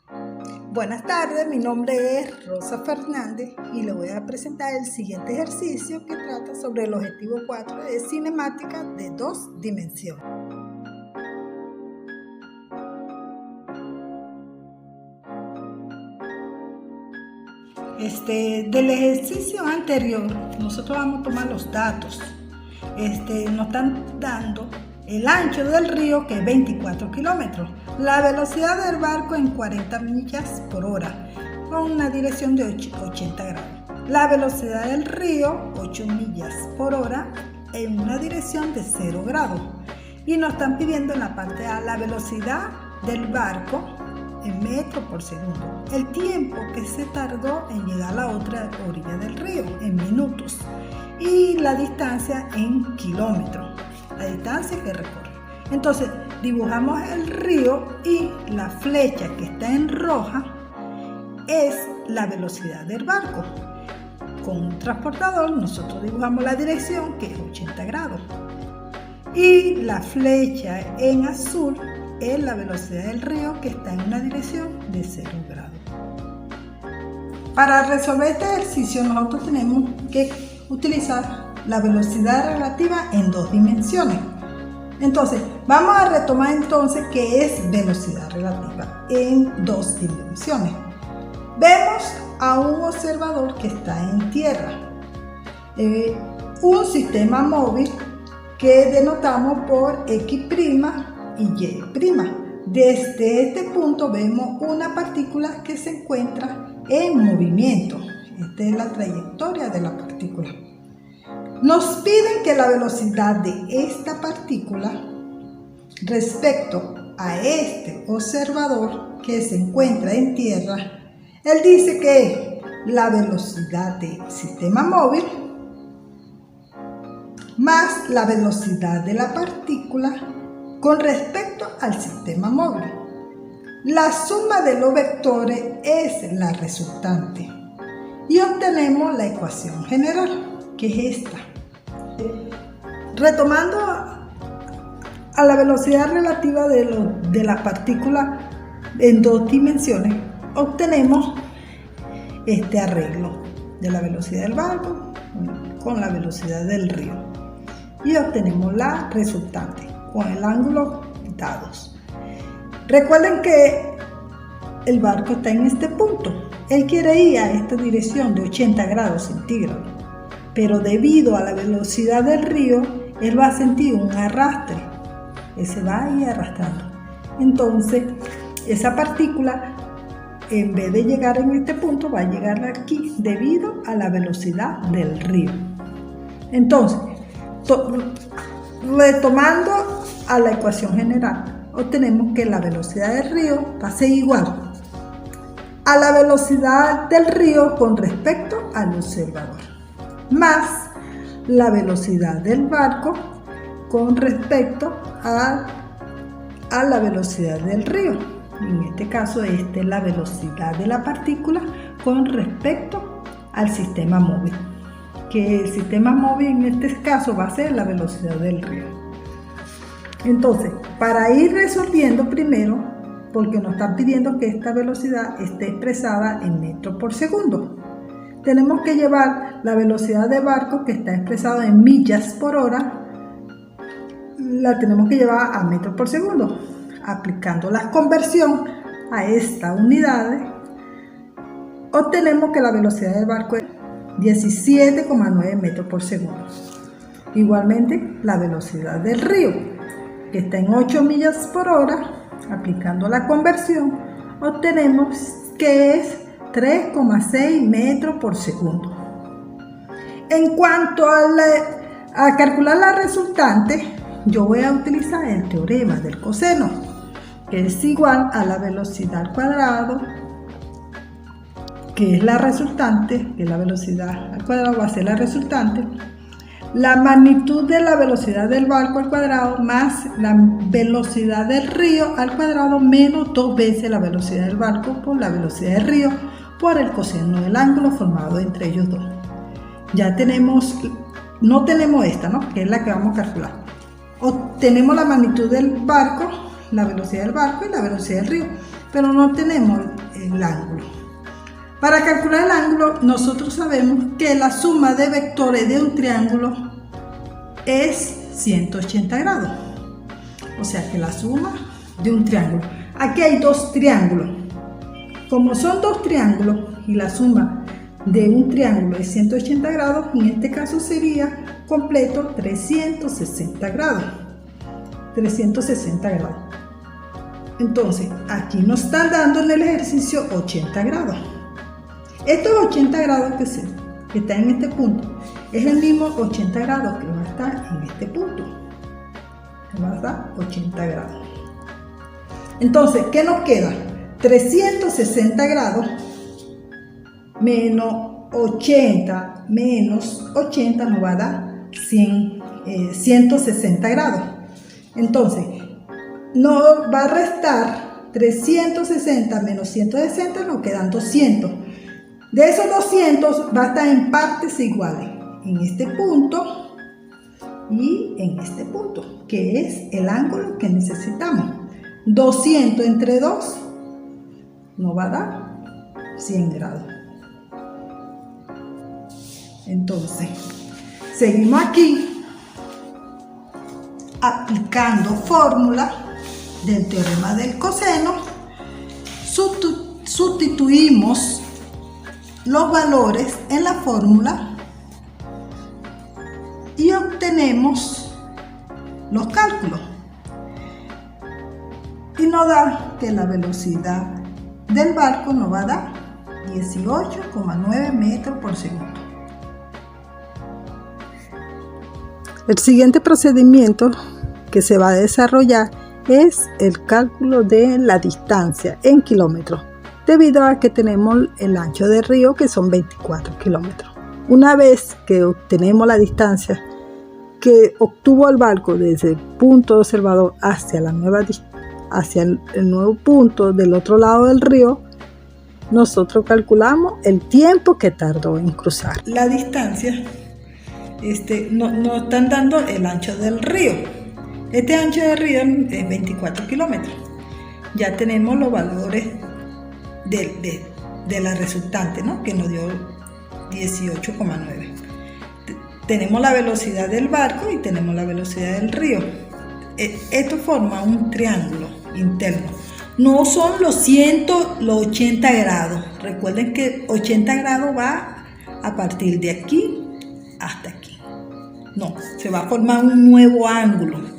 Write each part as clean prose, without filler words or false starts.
Buenas tardes, mi nombre es Rosa Fernández y le voy a presentar el siguiente ejercicio que trata sobre el objetivo 4 de cinemática de 2 dimensiones. Del ejercicio anterior, nosotros vamos a tomar los datos. Nos están dando el ancho del río, que es 24 kilómetros, la velocidad del barco en 40 millas por hora, con una dirección de 80 grados. La velocidad del río, 8 millas por hora, en una dirección de 0 grados. Y nos están pidiendo en la parte A la velocidad del barco en metros por segundo, el tiempo que se tardó en llegar a la otra orilla del río en minutos y la distancia en kilómetros, la distancia que recorre. Entonces dibujamos el río y la flecha que está en roja es la velocidad del barco. Con un transportador nosotros dibujamos la dirección, que es 80 grados, y la flecha en azul es la velocidad del río, que está en una dirección de 0 grados. Para resolver este ejercicio nosotros tenemos que utilizar la velocidad relativa en 2 dimensiones. Entonces vamos a retomar entonces qué es velocidad relativa en 2 dimensiones. Vemos a un observador que está en tierra, un sistema móvil que denotamos por X' y Y'. Desde este punto vemos una partícula que se encuentra en movimiento. Esta es la trayectoria de la partícula. Nos piden que la velocidad de esta partícula respecto a este observador que se encuentra en tierra. Él dice que la velocidad del sistema móvil más la velocidad de la partícula con respecto al sistema móvil. La suma de los vectores es la resultante y obtenemos la ecuación general, que es esta. Retomando a la velocidad relativa de la partícula en 2 dimensiones, obtenemos este arreglo de la velocidad del barco con la velocidad del río y obtenemos la resultante con el ángulo dados. Recuerden que el barco está en este punto. Él quiere ir a esta dirección de 80 grados centígrados, pero debido a la velocidad del río, él va a sentir un arrastre. Él se va a ir arrastrando. Entonces, esa partícula, en vez de llegar en este punto, va a llegar aquí debido a la velocidad del río. Entonces, retomando a la ecuación general, obtenemos que la velocidad del río va a ser igual a la velocidad del río con respecto al observador, más la velocidad del barco con respecto a la velocidad del río. En este caso, esta es la velocidad de la partícula con respecto al sistema móvil, que el sistema móvil en este caso va a ser la velocidad del río. Entonces, para ir resolviendo primero, porque nos están pidiendo que esta velocidad esté expresada en metros por segundo, tenemos que llevar la velocidad de barco, que está expresada en millas por hora, la tenemos que llevar a metros por segundo. Aplicando la conversión a esta unidad, obtenemos que la velocidad del barco es 17,9 metros por segundo. Igualmente, la velocidad del río, que está en 8 millas por hora, aplicando la conversión, obtenemos que es 3,6 metros por segundo. En cuanto a calcular la resultante, yo voy a utilizar el teorema del coseno, que es igual a la velocidad al cuadrado, que es la resultante, que la velocidad al cuadrado va a ser la resultante, la magnitud de la velocidad del barco al cuadrado más la velocidad del río al cuadrado menos 2 veces la velocidad del barco por la velocidad del río por el coseno del ángulo formado entre ellos dos. Ya tenemos, no tenemos esta, ¿no?, que es la que vamos a calcular. Obtenemos la magnitud del barco, la velocidad del barco y la velocidad del río. pero no tenemos el ángulo. Para calcular el ángulo, nosotros sabemos que la suma de vectores de un triángulo es 180 grados. O sea que la suma de un triángulo. Aquí hay dos triángulos. Como son dos triángulos y la suma de un triángulo es 180 grados, en este caso sería completo 360 grados. 360 grados. Entonces, aquí nos están dando en el ejercicio 80 grados. Estos 80 grados que está en este punto es el mismo 80 grados que va a estar en este punto. Va a estar 80 grados. Entonces, ¿qué nos queda? 360 grados menos 80 menos 80 nos va a dar 160 grados. Entonces, nos va a restar 360 menos 160, nos quedan 200. De esos 200 va a estar en partes iguales, en este punto y en este punto, que es el ángulo que necesitamos. 200 entre 2 nos va a dar 100 grados. Entonces, seguimos aquí aplicando fórmula del teorema del coseno. Sustituimos los valores en la fórmula y obtenemos los cálculos. Y nos da que la velocidad del barco nos va a dar 18,9 metros por segundo. El siguiente procedimiento que se va a desarrollar es el cálculo de la distancia en kilómetros, debido a que tenemos el ancho del río, que son 24 kilómetros. Una vez que obtenemos la distancia que obtuvo el barco desde el punto observador hacia el nuevo punto del otro lado del río, nosotros calculamos el tiempo que tardó en cruzar. La distancia nos están dando el ancho del río. Este ancho del río es 24 kilómetros. Ya tenemos los valores de la resultante, ¿no? Que nos dio 18,9. Tenemos la velocidad del barco y tenemos la velocidad del río. Esto forma un triángulo interno. No son los 80 grados. Recuerden que 80 grados va a partir de aquí hasta aquí. No, se va a formar un nuevo ángulo.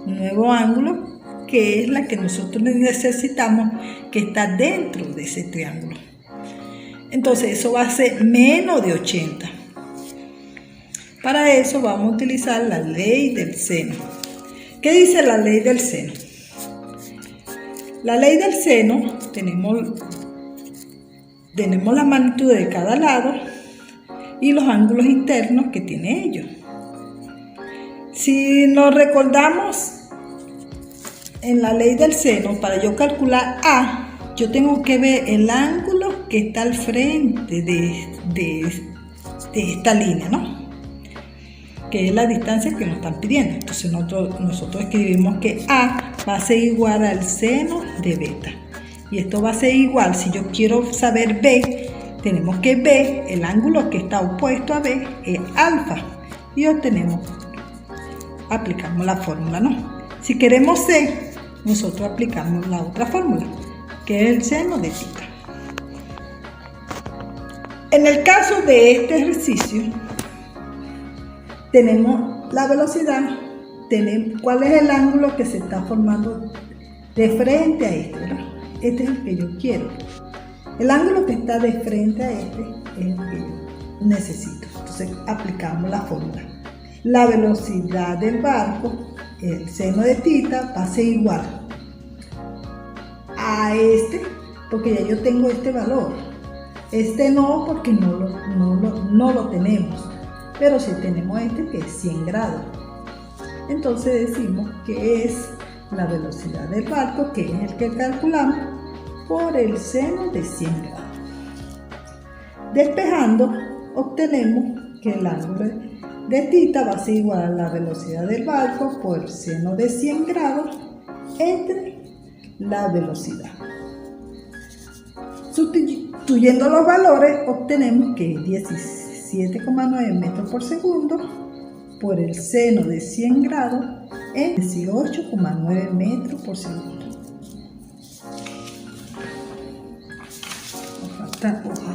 Un nuevo ángulo que es la que nosotros necesitamos, que está dentro de ese triángulo. Entonces eso va a ser menos de 80. Para eso vamos a utilizar la ley del seno. ¿Qué dice la ley del seno? La ley del seno, tenemos la magnitud de cada lado y los ángulos internos que tiene ellos. Si nos recordamos en la ley del seno, para yo calcular A, yo tengo que ver el ángulo que está al frente de esta línea, ¿no? Que es la distancia que nos están pidiendo. Entonces nosotros escribimos que A va a ser igual al seno de beta. Y esto va a ser igual, si yo quiero saber B, tenemos que B, el ángulo que está opuesto a B es alfa. Y aplicamos la fórmula, ¿no? Si queremos C, nosotros aplicamos la otra fórmula, que es el seno de θ. En el caso de este ejercicio, tenemos la velocidad, cuál es el ángulo que se está formando de frente a este, ¿verdad? Este es el que yo quiero. El ángulo que está de frente a este es el que yo necesito. Entonces aplicamos la fórmula. La velocidad del barco, el seno de θ, va a ser igual a este, porque ya yo tengo este valor. Este no, porque no lo tenemos. Pero sí tenemos este, que es 100 grados. Entonces decimos que es la velocidad del barco, que es el que calculamos, por el seno de 100 grados. Despejando, obtenemos que el ángulo de θ va a ser igual a la velocidad del barco por el seno de 100 grados entre la velocidad. Sustituyendo los valores, obtenemos que 17,9 metros por segundo por el seno de 100 grados es 18,9 metros por segundo. Nos falta hoja.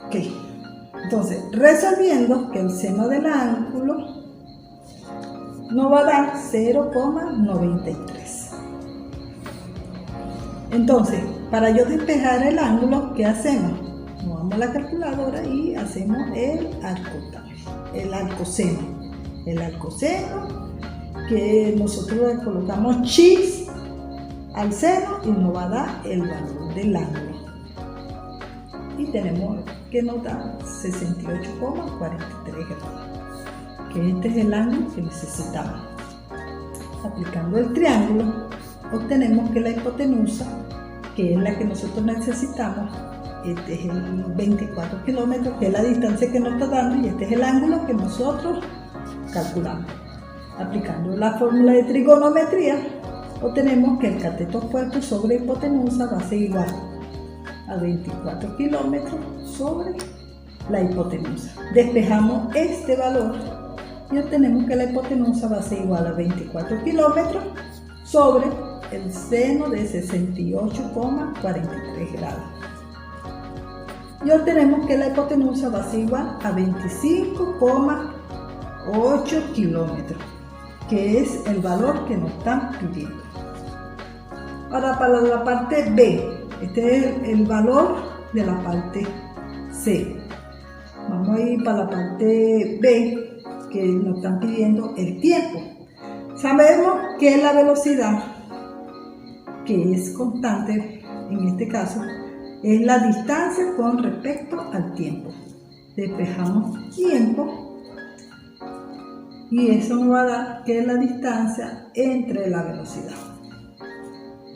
Ok, entonces resolviendo que el seno del ángulo nos va a dar 0,93. Entonces, para yo despejar el ángulo, ¿qué hacemos? Nos vamos a la calculadora y hacemos el arcoseno. El arcoseno, que nosotros le colocamos x al seno y nos va a dar el valor del ángulo. Y tenemos que nos da 68,43 grados. Que este es el ángulo que necesitamos. Aplicando el triángulo, obtenemos que la hipotenusa, que es la que nosotros necesitamos, este es el 24 kilómetros, que es la distancia que nos está dando, y este es el ángulo que nosotros calculamos. Aplicando la fórmula de trigonometría, obtenemos que el cateto opuesto sobre hipotenusa va a ser igual a 24 kilómetros sobre la hipotenusa. Despejamos este valor y obtenemos que la hipotenusa va a ser igual a 24 kilómetros sobre el seno de 68,43 grados. Y obtenemos que la hipotenusa va a ser igual a 25,8 kilómetros, que es el valor que nos están pidiendo. Ahora para la parte B, este es el valor de la parte C. Vamos a ir para la parte B, que nos están pidiendo el tiempo. Sabemos que la velocidad, que es constante en este caso, es la distancia con respecto al tiempo. Despejamos tiempo y eso nos va a dar que es la distancia entre la velocidad.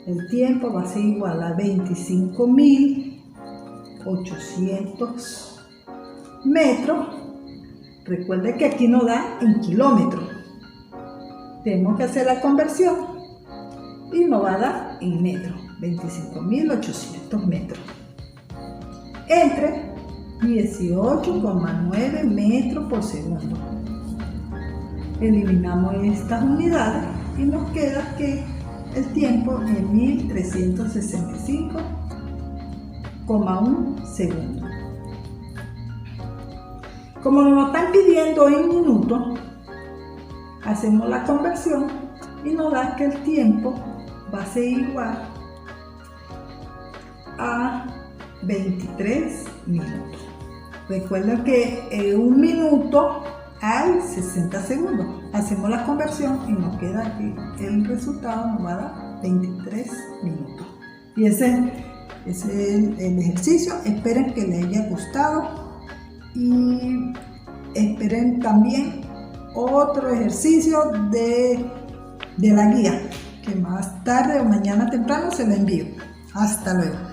El tiempo va a ser igual a 25.800 metros. Recuerde que aquí nos da en kilómetros. Tenemos que hacer la conversión y nos va a dar en metros. 25.800 metros entre 18,9 metros por segundo. Eliminamos estas unidades y nos queda que el tiempo es 1365,1 segundos. Como nos están pidiendo en minutos, hacemos la conversión y nos da que el tiempo va a ser igual a 23 minutos. Recuerden que en un minuto hay 60 segundos. Hacemos la conversión y nos queda que el resultado nos va a dar 23 minutos. Y ese es el ejercicio. Esperen que les haya gustado y esperen también otro ejercicio de la guía, que más tarde o mañana temprano se lo envío. Hasta luego.